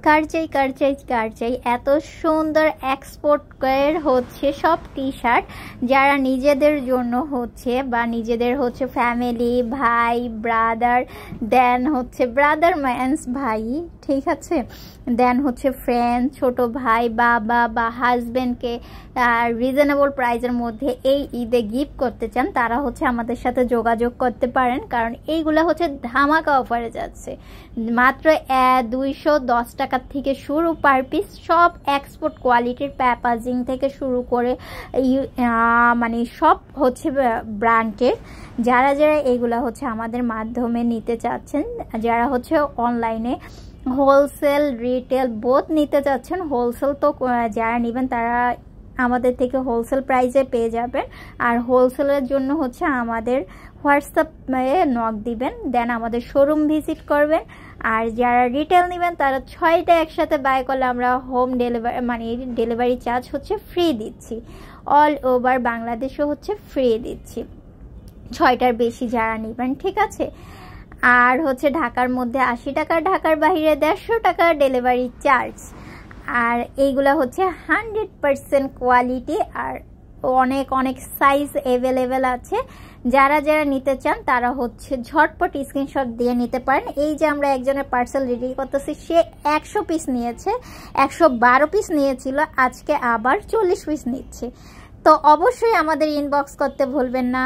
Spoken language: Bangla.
কার চাই এত সুন্দর এক্সপোর্টের হচ্ছে সব টি শার্ট, যারা নিজেদের জন্য হচ্ছে বা নিজেদের হচ্ছে ফ্যামিলি, ভাই, ব্রাদার, দেন হচ্ছে ব্রাদার মিন্স ভাই, ঠিক আছে, দেন হচ্ছে ফ্রেন্ড, ছোট ভাই, বাবা বা হাজবেন্ডকে রিজনেবল প্রাইসের মধ্যে এই ঈদে গিফট করতে চান, তারা হচ্ছে আমাদের সাথে যোগাযোগ করতে পারেন। কারণ এইগুলো হচ্ছে ধামাকা অফারে যাচ্ছে, মাত্র 210 টাকা থেকে শুরু পার পিস। সব এক্সপোর্ট কোয়ালিটির, প্যাকেজিং থেকে শুরু করে মানে সব হচ্ছে ব্র্যান্ডের। যারা এইগুলা হচ্ছে আমাদের মাধ্যমে নিতে চাচ্ছেন, যারা হচ্ছে অনলাইনে হোলসেল রিটেল বোথ নিতে চাচ্ছেন, হোলসেল তো যারা নেবেন তারা আমাদের থেকে হোলসেল প্রাইসে পেয়ে যাবেন, আর হোলসেলের জন্য হচ্ছে আমাদের হোয়াটসঅ্যাপে নক দিবেন, দেন আমাদের শোরুম ভিজিট করবেন। আর যারা রিটেল নেবেন তারা 6টা একসাথে বাই করলে আমরা হোম ডেলিভারি মানে ডেলিভারি চার্জ হচ্ছে ফ্রি দিচ্ছি, অল ওভার বাংলাদেশও হচ্ছে ফ্রি দিচ্ছি 6টার বেশি যারা নেবেন, ঠিক আছে। আর হচ্ছে ঢাকার মধ্যে 80 টাকা, ঢাকার বাইরে 150 টাকা ডেলিভারি চার্জ। আর এইগুলা হচ্ছে 100% কোয়ালিটি, আর অনেক অনেক সাইজ অ্যাভেলেবেল আছে। যারা নিতে চান তারা হচ্ছে ঝটপট স্ক্রিনশট দিয়ে নিতে পারেন। এই যে আমরা একজনের পার্সেল রেডি করতেছি, সে 100 পিস নিয়েছে, 112 পিস নিয়েছিল, আজকে আবার 40 পিস নিচ্ছে। তো অবশ্যই আমাদের ইনবক্স করতে ভুলবেন না।